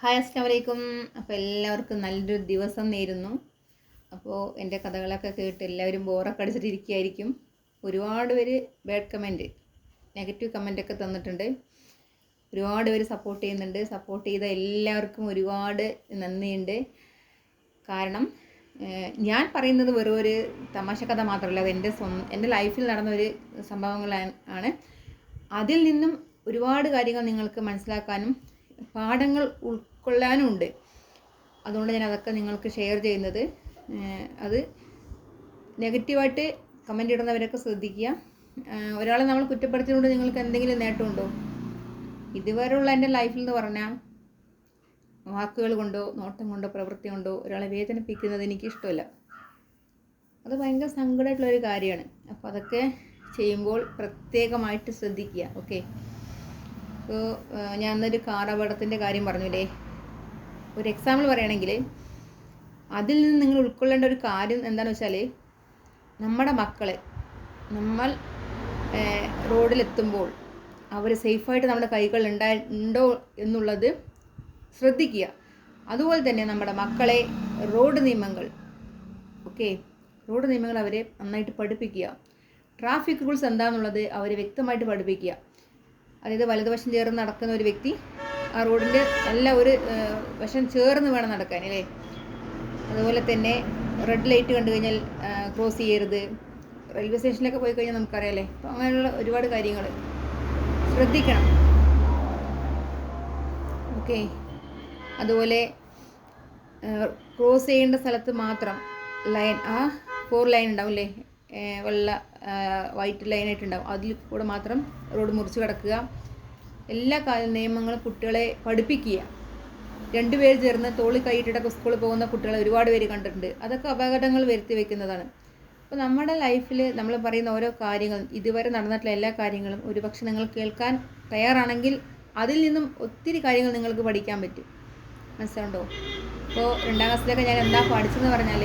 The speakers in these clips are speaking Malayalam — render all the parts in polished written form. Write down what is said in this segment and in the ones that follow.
ഹായ് അസ്സലാമു അലൈക്കും. അപ്പോൾ എല്ലാവർക്കും നല്ലൊരു ദിവസം നേരുന്നു. അപ്പോൾ എൻ്റെ കഥകളൊക്കെ കേട്ട് എല്ലാവരും ബോറൊക്കെ അടിച്ചിട്ടിരിക്കുകയായിരിക്കും. ഒരുപാട് പേര് ബാഡ് കമൻറ്റ്, നെഗറ്റീവ് കമൻറ്റൊക്കെ തന്നിട്ടുണ്ട്. ഒരുപാട് പേര് സപ്പോർട്ട് ചെയ്യുന്നുണ്ട്. സപ്പോർട്ട് ചെയ്ത എല്ലാവർക്കും ഒരുപാട് നന്ദിയുണ്ട്. കാരണം ഞാൻ പറയുന്നത് വെറും ഒരു തമാശ കഥ മാത്രമല്ല, അത് എൻ്റെ ലൈഫിൽ നടന്നൊരു സംഭവങ്ങളാണ്. അതിൽ നിന്നും ഒരുപാട് കാര്യങ്ങൾ നിങ്ങൾക്ക് മനസ്സിലാക്കാനും പാഠങ്ങൾ ഉൾക്കൊള്ളാനും ഉണ്ട്. അതുകൊണ്ട് ഞാൻ അതൊക്കെ നിങ്ങൾക്ക് ഷെയർ ചെയ്യുന്നത്. അത് നെഗറ്റീവായിട്ട് കമൻ്റ് ഇടുന്നവരൊക്കെ ശ്രദ്ധിക്കുക. ഒരാളെ നമ്മൾ കുറ്റപ്പെടുത്തിയതുകൊണ്ട് നിങ്ങൾക്ക് എന്തെങ്കിലും നേട്ടമുണ്ടോ? ഇതുവരെയുള്ള എൻ്റെ ലൈഫിൽ എന്ന് പറഞ്ഞാൽ വാക്കുകൾ കൊണ്ടോ നോട്ടം കൊണ്ടോ പ്രവൃത്തി കൊണ്ടോ ഒരാളെ വേദനിപ്പിക്കുന്നത് എനിക്കിഷ്ടമല്ല. അത് ഭയങ്കര സങ്കടമായിട്ടുള്ളൊരു കാര്യമാണ്. അപ്പോൾ അതൊക്കെ ചെയ്യുമ്പോൾ പ്രത്യേകമായിട്ട് ശ്രദ്ധിക്കുക. ഓക്കെ. ഇപ്പോൾ ഞാൻ അന്നൊരു കാർ അപകടത്തിൻ്റെ കാര്യം പറഞ്ഞില്ലേ, ഒരു എക്സാമ്പിൾ പറയുകയാണെങ്കിൽ അതിൽ നിന്ന് നിങ്ങൾ ഉൾക്കൊള്ളേണ്ട ഒരു കാര്യം എന്താണെന്ന് വെച്ചാൽ, നമ്മുടെ മക്കളെ നമ്മൾ റോഡിലെത്തുമ്പോൾ അവർ സേഫായിട്ട് നമ്മുടെ കൈകൾ ഉണ്ടോ എന്നുള്ളത് ശ്രദ്ധിക്കുക. അതുപോലെ തന്നെ നമ്മുടെ മക്കളെ റോഡ് നിയമങ്ങൾ അവരെ നന്നായിട്ട് പഠിപ്പിക്കുക. ട്രാഫിക് റൂൾസ് എന്താണെന്നുള്ളത് അവരെ വ്യക്തമായിട്ട് പഠിപ്പിക്കുക. അതായത് വലതുവശം ചേർന്ന് നടക്കുന്ന ഒരു വ്യക്തി ആ റോഡിൻ്റെ നല്ല ഒരു വശം ചേർന്ന് വേണം നടക്കാൻ അല്ലേ. അതുപോലെ തന്നെ റെഡ് ലൈറ്റ് കണ്ടു കഴിഞ്ഞാൽ ക്രോസ് ചെയ്യരുത്. റെയിൽവേ സ്റ്റേഷനിലൊക്കെ പോയി കഴിഞ്ഞാൽ നമുക്കറിയാമല്ലേ. അപ്പോൾ അങ്ങനെയുള്ള ഒരുപാട് കാര്യങ്ങൾ ശ്രദ്ധിക്കണം. ഓക്കെ. അതുപോലെ ക്രോസ് ചെയ്യേണ്ട സ്ഥലത്ത് മാത്രം ലൈൻ, ആ 4 ലൈൻ ഉണ്ടാവില്ലേ, വെള്ള വൈറ്റ് ലൈനായിട്ടുണ്ടാവും, അതിൽ കൂടെ മാത്രം റോഡ് മുറിച്ച് കിടക്കുക. എല്ലാ നിയമങ്ങളും കുട്ടികളെ പഠിപ്പിക്കുക. 2 പേര് ചേർന്ന് തോളി കൈയിട്ടിട്ടൊക്കെ സ്കൂളിൽ പോകുന്ന കുട്ടികളെ ഒരുപാട് പേര് കണ്ടിട്ടുണ്ട്. അതൊക്കെ അപകടങ്ങൾ വരുത്തി വയ്ക്കുന്നതാണ്. അപ്പോൾ നമ്മുടെ ലൈഫിൽ നമ്മൾ പറയുന്ന ഓരോ കാര്യങ്ങൾ, ഇതുവരെ നടന്നിട്ടുള്ള എല്ലാ കാര്യങ്ങളും ഒരുപക്ഷെ നിങ്ങൾ കേൾക്കാൻ തയ്യാറാണെങ്കിൽ അതിൽ നിന്നും ഒത്തിരി കാര്യങ്ങൾ നിങ്ങൾക്ക് പഠിക്കാൻ പറ്റും. മനസ്സിലുണ്ടോ? ഇപ്പോൾ 2ാം ക്ലാസ്സിലൊക്കെ ഞാൻ എന്താ പഠിച്ചതെന്ന് പറഞ്ഞാൽ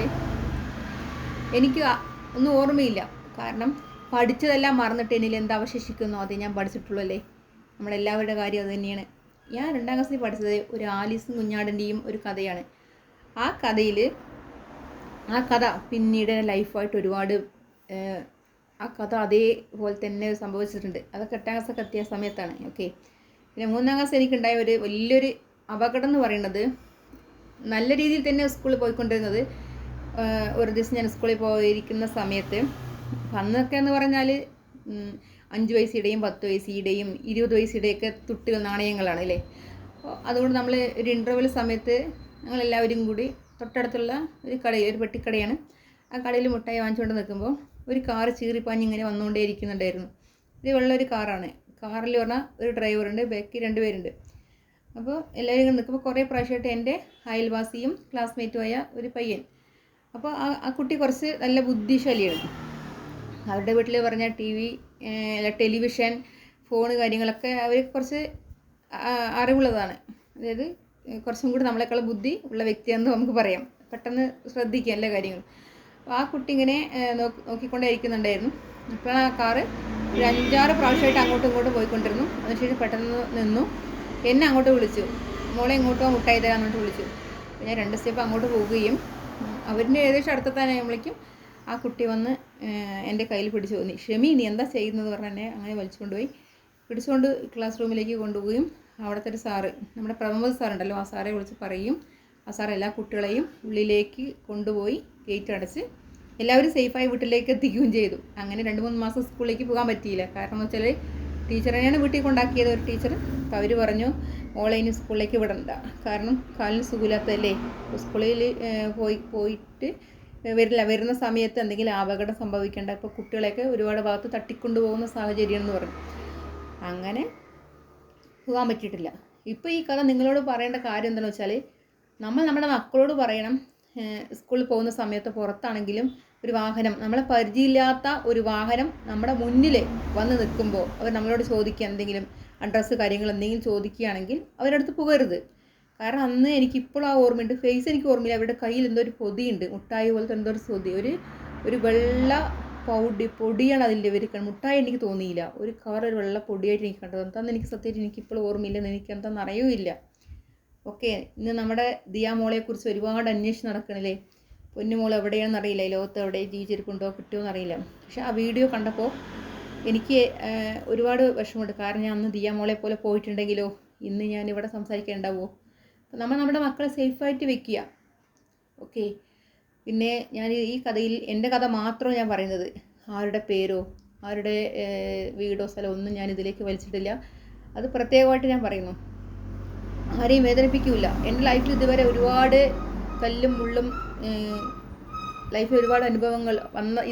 എനിക്ക് ഒന്നും ഓർമ്മയില്ല. കാരണം പഠിച്ചതെല്ലാം മറന്നിട്ട് എന്നിൽ എന്താ അവശേഷിക്കുന്നു അത് ഞാൻ പഠിച്ചിട്ടുള്ളൂ അല്ലേ. നമ്മളെല്ലാവരുടെ കാര്യം അത് തന്നെയാണ്. ഞാൻ 2ാം ക്ലാസ്സിൽ പഠിച്ചത് ഒരു ആലീസും കുഞ്ഞാടിൻ്റെയും ഒരു കഥയാണ്. ആ കഥ പിന്നീട് ലൈഫായിട്ട് ഒരുപാട് ആ കഥ അതേപോലെ തന്നെ സംഭവിച്ചിട്ടുണ്ട്. അതൊക്കെ 8ാം ക്ലാസ്സൊക്കെ എത്തിയ സമയത്താണ്. ഓക്കെ. പിന്നെ 3ാം ക്ലാസ് എനിക്കുണ്ടായ ഒരു വലിയൊരു അപകടം എന്ന് പറയുന്നത്, നല്ല രീതിയിൽ തന്നെ സ്കൂളിൽ പോയിക്കൊണ്ടിരുന്നത്. ഒരു ദിവസം ഞാൻ സ്കൂളിൽ പോയിരിക്കുന്ന സമയത്ത്, അന്നൊക്കെ എന്ന് പറഞ്ഞാൽ 5 പൈസയുടെയും 10 പൈസയുടെയും 20 പൈസയുടെയൊക്കെ തുട്ടുകൾ നാണയങ്ങളാണ് അല്ലേ. അപ്പോൾ അതുകൊണ്ട് നമ്മൾ ഒരു ഇൻ്റർവെൽ സമയത്ത് ഞങ്ങളെല്ലാവരും കൂടി തൊട്ടടുത്തുള്ള ഒരു കടയിൽ, ഒരു പെട്ടിക്കടയാണ്, ആ കടയിൽ മുട്ടായി വാങ്ങിച്ചുകൊണ്ട് നിൽക്കുമ്പോൾ ഒരു കാറ് ചീറിപ്പാഞ്ഞ് ഇങ്ങനെ വന്നുകൊണ്ടേ ഇരിക്കുന്നുണ്ടായിരുന്നു. ഒരു വെള്ളൊരു കാറാണ്. കാറിൽ പറഞ്ഞാൽ ഒരു ഡ്രൈവറുണ്ട്, ബാക്കി 2 പേരുണ്ട്. അപ്പോൾ എല്ലാവരും ഇങ്ങനെ നിൽക്കുമ്പോൾ കുറേ പ്രാവശ്യമായിട്ട് എൻ്റെ അയൽവാസിയും ക്ലാസ്മേറ്റുമായ ഒരു പയ്യൻ, അപ്പോൾ ആ കുട്ടി കുറച്ച് നല്ല ബുദ്ധിശാലിയാണ്. അവരുടെ വീട്ടിൽ പറഞ്ഞാൽ ടെലിവിഷൻ, ഫോണ് കാര്യങ്ങളൊക്കെ അവർ കുറച്ച് അറിവുള്ളതാണ്. അതായത് കുറച്ചും കൂടി നമ്മളെക്കാൾ ബുദ്ധി ഉള്ള വ്യക്തിയാണെന്ന് നമുക്ക് പറയാം. പെട്ടെന്ന് ശ്രദ്ധിക്കുക എല്ലാ കാര്യങ്ങളും. അപ്പോൾ ആ കുട്ടി ഇങ്ങനെ നോക്കിക്കൊണ്ടേ ഇരിക്കുന്നുണ്ടായിരുന്നു. അപ്പോഴാണ് ആ കാറ് ഒരു 5-6 പ്രാവശ്യമായിട്ട് അങ്ങോട്ടും ഇങ്ങോട്ടും പോയിക്കൊണ്ടിരുന്നു. അതിനുശേഷം പെട്ടെന്ന് നിന്നു. എന്നെ അങ്ങോട്ട് വിളിച്ചു, മോളെ ഇങ്ങോട്ടോ മുട്ടായി തരാമെന്നോട്ട് വിളിച്ചു. അപ്പോൾ ഞാൻ 2 സ്റ്റെപ്പ് അങ്ങോട്ട് പോവുകയും അവരിൻ്റെ ഏകദേശം അടുത്തെത്താനാകുമ്പോഴേക്കും ആ കുട്ടി വന്ന് എൻ്റെ കയ്യിൽ പിടിച്ചു തോന്നി. ഷെമി, നീ എന്താ ചെയ്യുന്നത് പറഞ്ഞ് എന്നെ അങ്ങനെ പിടിച്ചുകൊണ്ട് ക്ലാസ് റൂമിലേക്ക് കൊണ്ടുപോവുകയും അവിടുത്തെ ഒരു സാറ്, നമ്മുടെ പ്രമോദ് സാറുണ്ടല്ലോ, ആ സാറെ വിളിച്ച് പറയും. ആ സാർ എല്ലാ കുട്ടികളെയും ഉള്ളിലേക്ക് കൊണ്ടുപോയി ഗേറ്റ് അടച്ച് എല്ലാവരും സേഫായി വീട്ടിലേക്ക് എത്തിക്കുകയും ചെയ്തു. അങ്ങനെ 2-3 മാസം സ്കൂളിലേക്ക് പോകാൻ പറ്റിയില്ല. കാരണം എന്ന് വെച്ചാൽ ടീച്ചറിനെയാണ് വീട്ടിൽ കൊണ്ടാക്കിയത്, ഒരു ടീച്ചർ. അപ്പോൾ അവർ പറഞ്ഞു, ഓൺലൈൻ സ്കൂളിലേക്ക് വിടണ്ട, കാരണം കാലിന് സുഖമില്ലാത്തതല്ലേ, സ്കൂളിൽ പോയിട്ട് വരുന്ന സമയത്ത് എന്തെങ്കിലും അപകടം സംഭവിക്കേണ്ട, ഇപ്പോൾ കുട്ടികളെയൊക്കെ ഒരുപാട് ഭാഗത്ത് തട്ടിക്കൊണ്ടു പോകുന്ന സാഹചര്യമെന്ന് പറഞ്ഞു. അങ്ങനെ പോകാൻ പറ്റിയിട്ടില്ല. ഇപ്പോൾ ഈ കഥ നിങ്ങളോട് പറയേണ്ട കാര്യം എന്താണെന്ന് വെച്ചാൽ, നമ്മൾ നമ്മുടെ മക്കളോട് പറയണം, സ്കൂളിൽ പോകുന്ന സമയത്ത് പുറത്താണെങ്കിലും ഒരു വാഹനം, നമ്മളെ പരിചയമില്ലാത്ത ഒരു വാഹനം നമ്മുടെ മുന്നിൽ വന്ന് നിൽക്കുമ്പോൾ അവർ നമ്മളോട് ചോദിക്കുക, എന്തെങ്കിലും അഡ്രസ്സ് കാര്യങ്ങൾ എന്തെങ്കിലും ചോദിക്കുകയാണെങ്കിൽ അവരുടെ അടുത്ത് പോകരുത്. കാരണം അന്ന് എനിക്കിപ്പോഴും ആ ഓർമ്മയുണ്ട്. ഫേസ് എനിക്ക് ഓർമ്മയില്ല. അവരുടെ കയ്യിൽ എന്തോ ഒരു പൊതിയുണ്ട്, മുട്ടായി പോലത്തെ എന്തോ ഒരു പൊതി, ഒരു വെള്ള പൊടിയാണ് അതിൻ്റെ ഇവർക്ക്. മുട്ടായി എനിക്ക് തോന്നിയില്ല, ഒരു കവർ, ഒരു വെള്ള പൊടിയായിട്ട് എനിക്ക് കണ്ടത്. എന്താണെന്ന് എനിക്ക് സത്യമായിട്ട് എനിക്കിപ്പോഴും ഓർമ്മയില്ലെന്ന്, എനിക്ക് എന്താണെന്ന് അറിയുമില്ല. ഓക്കെ. ഇന്ന് നമ്മുടെ ദിയ മോളെക്കുറിച്ച് ഒരുപാട് അന്വേഷണം നടക്കണില്ലേ. പൊന്നുമോൾ എവിടെയാണെന്ന് അറിയില്ല, ലോകത്ത് എവിടെ ജീവിച്ചിരിപ്പുണ്ടോ കിട്ടുമോ എന്നറിയില്ല. പക്ഷെ ആ വീഡിയോ കണ്ടപ്പോൾ എനിക്ക് ഒരുപാട് വിഷമമുണ്ട്. കാരണം ഞാൻ അന്ന് ദിയ മോളെ പോലെ പോയിട്ടുണ്ടെങ്കിലോ ഇന്ന് ഞാൻ ഇവിടെ സംസാരിക്കാനുണ്ടാവുമോ. അപ്പം നമ്മൾ നമ്മുടെ മക്കളെ സേഫായിട്ട് വെക്കുക. ഓക്കെ. പിന്നെ ഞാൻ ഈ കഥയിൽ എൻ്റെ കഥ മാത്രം ഞാൻ പറയുന്നത്, ആരുടെ പേരോ ആരുടെ വീടോ സ്ഥലമോ ഒന്നും ഞാൻ ഇതിലേക്ക് വലിച്ചിട്ടില്ല. അത് പ്രത്യേകമായിട്ട് ഞാൻ പറയുന്നു. ആരെയും വേദനിപ്പിക്കില്ല. എൻ്റെ ലൈഫിൽ ഇതുവരെ ഒരുപാട് കല്ലും മുള്ളും ലൈഫിൽ ഒരുപാട് അനുഭവങ്ങൾ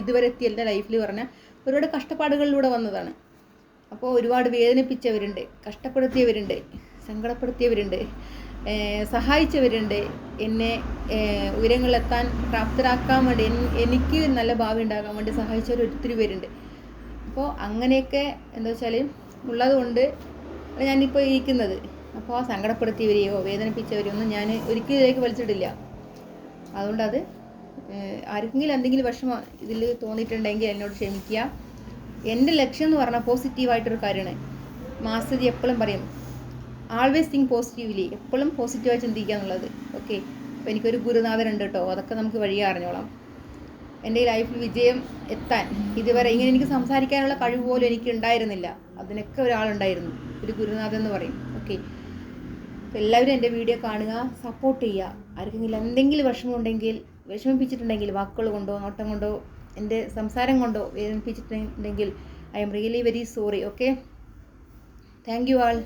ഇതുവരെ എത്തി എൻ്റെ ലൈഫിൽ പറഞ്ഞാൽ ഒരുപാട് കഷ്ടപ്പാടുകളിലൂടെ വന്നതാണ്. അപ്പോൾ ഒരുപാട് വേദനിപ്പിച്ചവരുണ്ട്, കഷ്ടപ്പെടുത്തിയവരുണ്ട്, സങ്കടപ്പെടുത്തിയവരുണ്ട്, സഹായിച്ചവരുണ്ട്, എന്നെ ഉയരങ്ങളിലെത്താൻ പ്രാപ്തരാക്കാൻ വേണ്ടി എനിക്ക് നല്ല ഭാവി ഉണ്ടാകാൻ വേണ്ടി സഹായിച്ചവർ ഒത്തിരി പേരുണ്ട്. അപ്പോൾ അങ്ങനെയൊക്കെ എന്താ വെച്ചാൽ ഉള്ളതുകൊണ്ട് ഞാനിപ്പോൾ ഇരിക്കുന്നത്. അപ്പോൾ ആ സങ്കടപ്പെടുത്തിയവരെയോ വേദനിപ്പിച്ചവരെയോ ഒന്നും ഞാൻ ഒരിക്കലും ഇതിലേക്ക് വലിച്ചിട്ടില്ല. അതുകൊണ്ട് അത് ആർക്കെങ്കിലും എന്തെങ്കിലും വിഷമം ഇതിൽ തോന്നിയിട്ടുണ്ടെങ്കിൽ എന്നോട് ക്ഷമിക്കുക. എൻ്റെ ലക്ഷ്യം എന്ന് പറഞ്ഞാൽ പോസിറ്റീവായിട്ടൊരു കാര്യമാണ്. മാസ്റ്റർജി എപ്പോഴും പറയും, ആൾവേസ് തിങ്ക് പോസിറ്റീവ്ലി, എപ്പോഴും പോസിറ്റീവായി ചിന്തിക്കുക എന്നുള്ളത്. ഓക്കെ. അപ്പോൾ എനിക്കൊരു ഗുരുനാഥനുണ്ട് കേട്ടോ, അതൊക്കെ നമുക്ക് വഴിയെ അറിഞ്ഞോളാം. എൻ്റെ ലൈഫിൽ വിജയം എത്താൻ ഇതുവരെ ഇങ്ങനെ എനിക്ക് സംസാരിക്കാനുള്ള കഴിവ് പോലും എനിക്ക് ഉണ്ടായിരുന്നില്ല. അതിനൊക്കെ ഒരാളുണ്ടായിരുന്നു, ഒരു ഗുരുനാഥൻ എന്ന് പറയും. ഓക്കെ. അപ്പോൾ എല്ലാവരും എൻ്റെ വീഡിയോ കാണുക, സപ്പോർട്ട് ചെയ്യുക. ആർക്കെങ്കിലും എന്തെങ്കിലും വിഷമമുണ്ടെങ്കിൽ, വിഷമിപ്പിച്ചിട്ടുണ്ടെങ്കിൽ വാക്കുകൾ കൊണ്ടോ നോട്ടം കൊണ്ടോ എൻ്റെ സംസാരം കൊണ്ടോ വേദനിപ്പിച്ചിട്ടുണ്ടെങ്കിൽ I'm really very sorry. Okay. Thank you all.